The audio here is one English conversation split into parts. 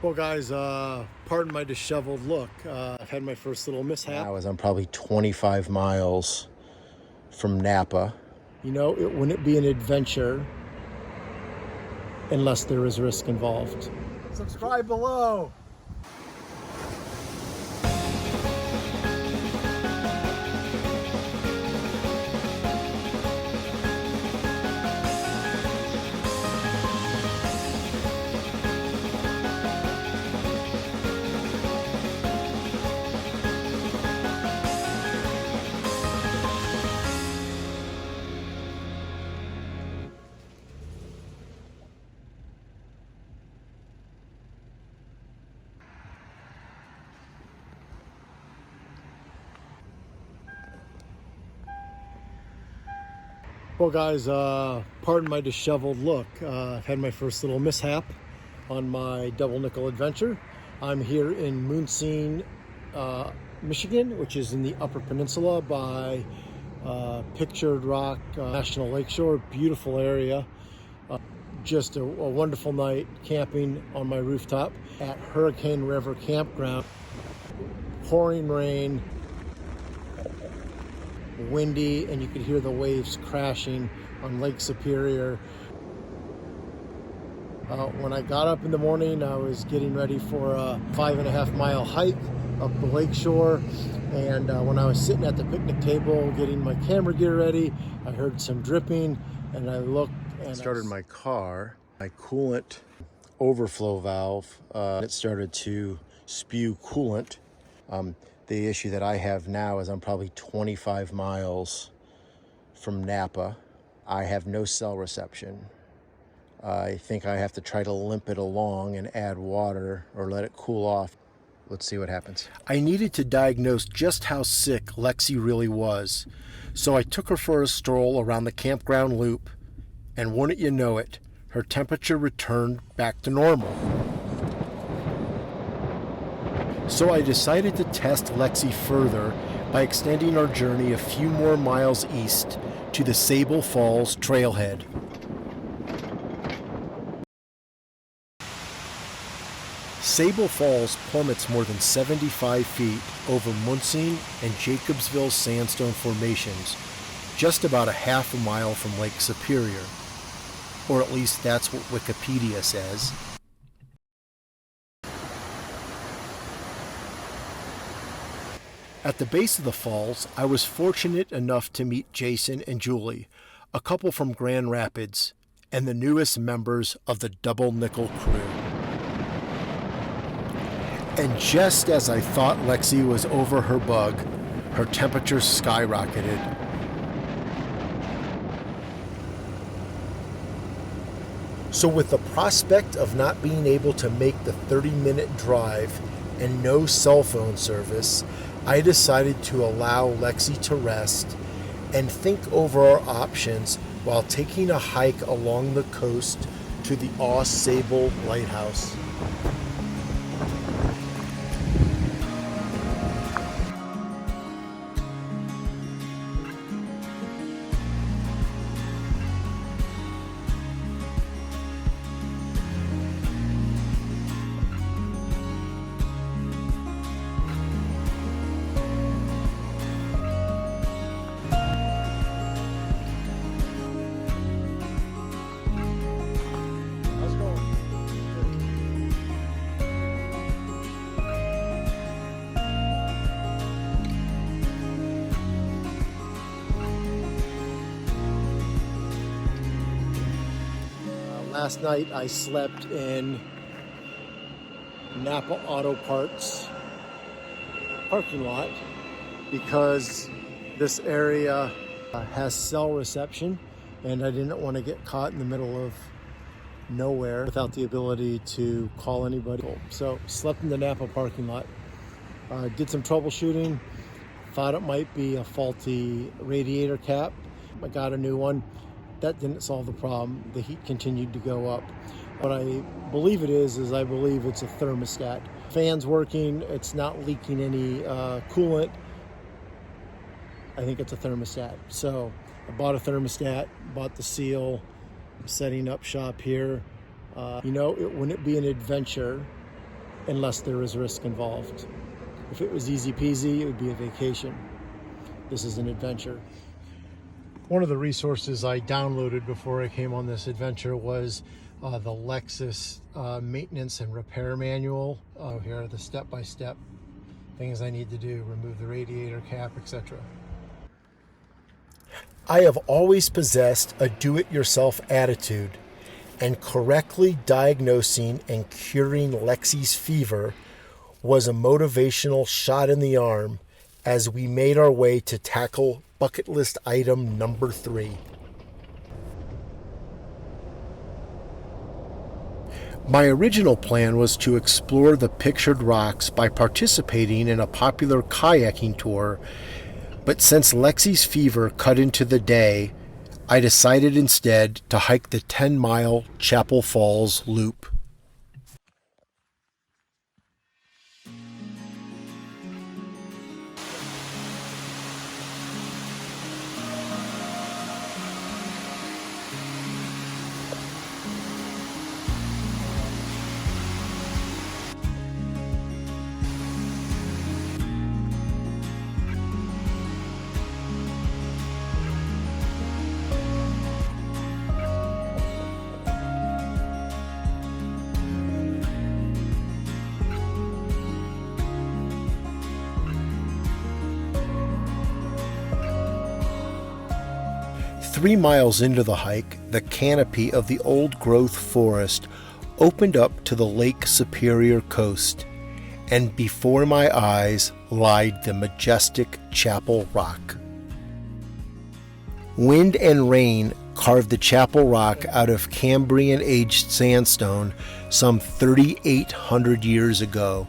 Well, guys, pardon my disheveled look. I've had my first little mishap. Now, as I'm probably 25 miles from Napa. You know, it wouldn't be an adventure unless there is risk involved. Subscribe below. Well, guys, pardon my disheveled look. I've had my first little mishap on my double nickel adventure. I'm here in Muncie, Michigan, which is in the Upper Peninsula by Pictured Rock National Lakeshore. Beautiful area. Just a wonderful night camping on my rooftop at Hurricane River Campground. Pouring rain, windy, and you could hear the waves crashing on Lake Superior. When I got up in the morning, I was getting ready for a 5.5 mile hike up the Lakeshore, and when I was sitting at the picnic table getting my camera gear ready, I heard some dripping, and I looked and Started my car, my coolant overflow valve, it started to spew coolant. The issue that I have now is I'm probably 25 miles from Napa. I have no cell reception. I think I have to try to limp it along and add water or let it cool off. Let's see what happens. I needed to diagnose just how sick Lexi really was, so I took her for a stroll around the campground loop, and wouldn't you know it, her temperature returned back to normal. So I decided to test Lexi further by extending our journey a few more miles east to the Sable Falls Trailhead. Sable Falls plummets more than 75 feet over Muncie and Jacobsville sandstone formations, just about a half a mile from Lake Superior, or at least that's what Wikipedia says. At the base of the falls, I was fortunate enough to meet Jason and Julie, a couple from Grand Rapids, and the newest members of the Double Nickel crew. And just as I thought Lexi was over her bug, her temperature skyrocketed. So with the prospect of not being able to make the 30-minute drive and no cell phone service, I decided to allow Lexi to rest and think over our options while taking a hike along the coast to the Sable Lighthouse. Last night I slept in Napa Auto Parts parking lot because this area has cell reception, and I didn't want to get caught in the middle of nowhere without the ability to call anybody. So slept in the Napa parking lot. Did some troubleshooting, thought it might be a faulty radiator cap. I got a new one. That didn't solve the problem. The heat continued to go up. What I believe it is I believe it's a thermostat. Fan's working, it's not leaking any coolant. I think it's a thermostat. So I bought a thermostat, bought the seal, I'm setting up shop here. You know, it wouldn't be an adventure unless there is risk involved. If it was easy peasy, it would be a vacation. This is an adventure. One of the resources I downloaded before I came on this adventure was the Lexus maintenance and repair manual. Here are the step-by-step things I need to do: remove the radiator cap, etc. I have always possessed a do-it-yourself attitude, and correctly diagnosing and curing Lexi's fever was a motivational shot in the arm as we made our way to tackle bucket list item number 3. My original plan was to explore the pictured rocks by participating in a popular kayaking tour, but since Lexi's fever cut into the day, I decided instead to hike the 10-mile Chapel Falls loop. Three miles into the hike, the canopy of the old-growth forest opened up to the Lake Superior coast, and before my eyes lied the majestic Chapel Rock. Wind and rain carved the Chapel Rock out of Cambrian-aged sandstone some 3,800 years ago.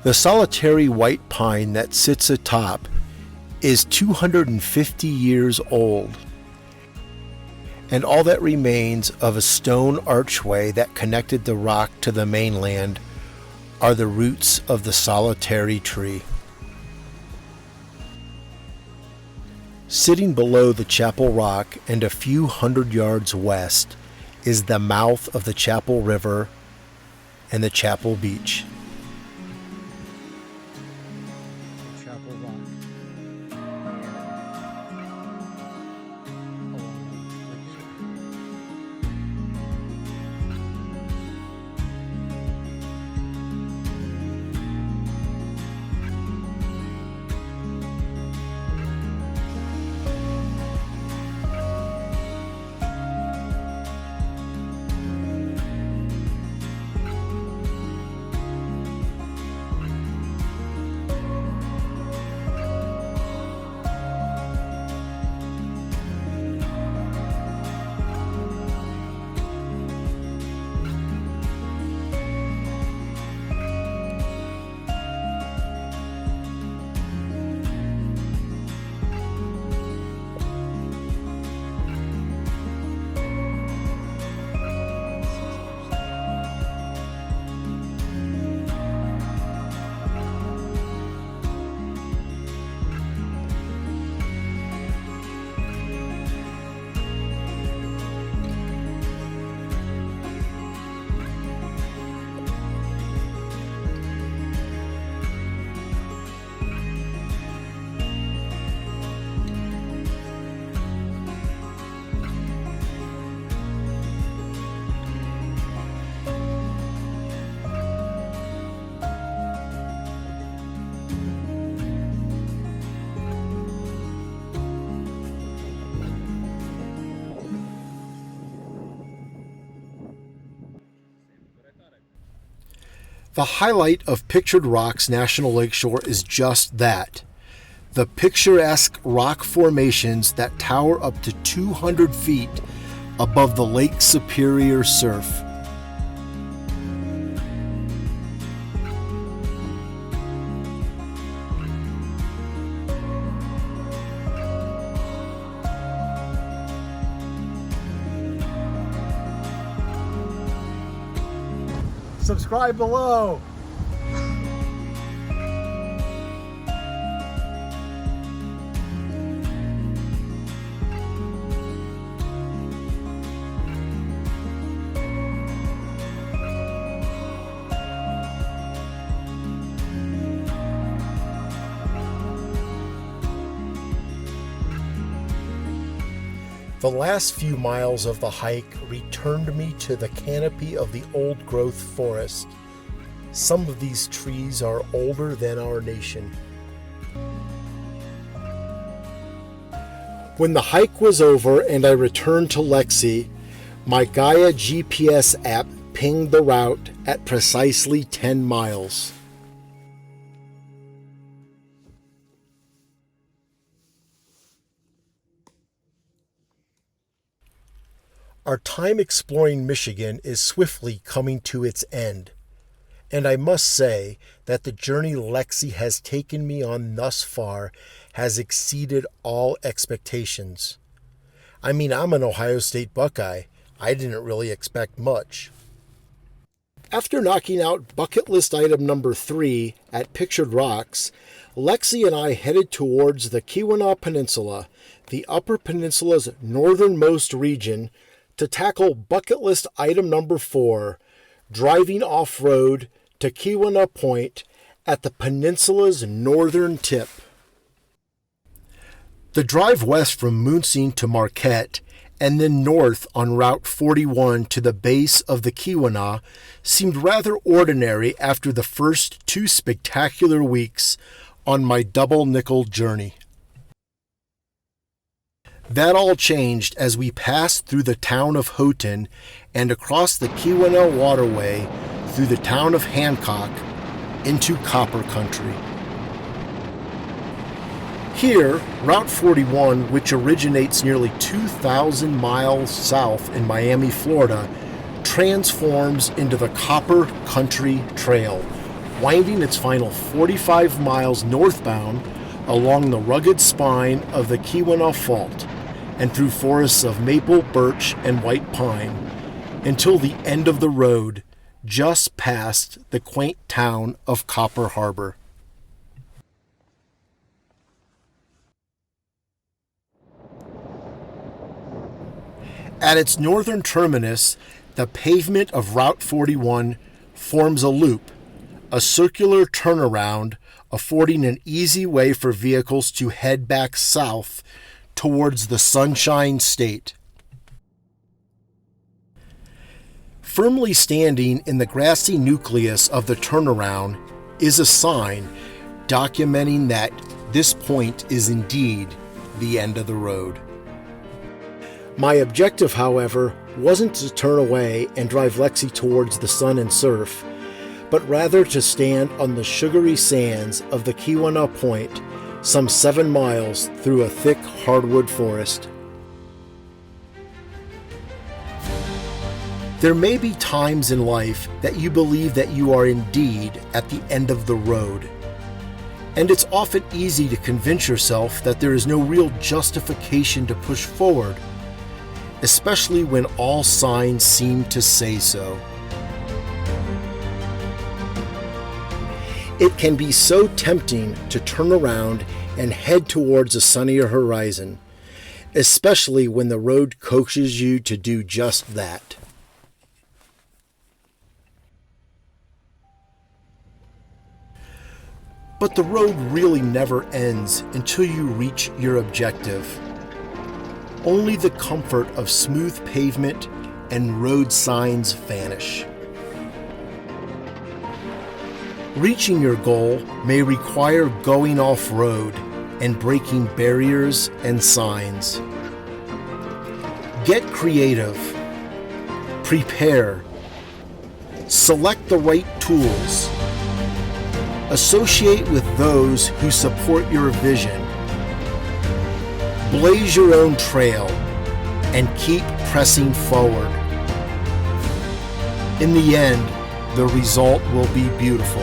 The solitary white pine that sits atop is 250 years old, and all that remains of a stone archway that connected the rock to the mainland are the roots of the solitary tree. Sitting below the Chapel Rock and a few hundred yards west is the mouth of the Chapel River and the Chapel Beach. The highlight of Pictured Rocks National Lakeshore is just that. The picturesque rock formations that tower up to 200 feet above the Lake Superior surf. Subscribe below. The last few miles of the hike returned me to the canopy of the old-growth forest. Some of these trees are older than our nation. When the hike was over and I returned to Lexi, my Gaia GPS app pinged the route at precisely 10 miles. Our time exploring Michigan is swiftly coming to its end, and I must say that the journey Lexi has taken me on thus far has exceeded all expectations. I mean, I'm an Ohio State Buckeye. I didn't really expect much. After knocking out bucket list item number 3 at Pictured Rocks, Lexi and I headed towards the Keweenaw Peninsula, the Upper Peninsula's northernmost region, to tackle bucket list item number 4, driving off-road to Keweenaw Point at the peninsula's northern tip. The drive west from Munsing to Marquette and then north on Route 41 to the base of the Keweenaw seemed rather ordinary after the first 2 spectacular weeks on my double nickel journey. That all changed as we passed through the town of Houghton and across the Keweenaw Waterway through the town of Hancock into Copper Country. Here, Route 41, which originates nearly 2,000 miles south in Miami, Florida, transforms into the Copper Country Trail, winding its final 45 miles northbound along the rugged spine of the Keweenaw Fault and through forests of maple, birch, and white pine until the end of the road just past the quaint town of Copper Harbor. At its northern terminus, the pavement of Route 41 forms a loop, a circular turnaround affording an easy way for vehicles to head back south towards the Sunshine State. Firmly standing in the grassy nucleus of the turnaround is a sign documenting that this point is indeed the end of the road. My objective, however, wasn't to turn away and drive Lexi towards the sun and surf, but rather to stand on the sugary sands of the Keweenaw Point, some 7 miles through a thick hardwood forest. There may be times in life that you believe that you are indeed at the end of the road, and it's often easy to convince yourself that there is no real justification to push forward, especially when all signs seem to say so. It can be so tempting to turn around and head towards a sunnier horizon, especially when the road coaxes you to do just that. But the road really never ends until you reach your objective. Only the comfort of smooth pavement and road signs vanish. Reaching your goal may require going off-road and breaking barriers and signs. Get creative. Prepare. Select the right tools. Associate with those who support your vision. Blaze your own trail and keep pressing forward. In the end, the result will be beautiful.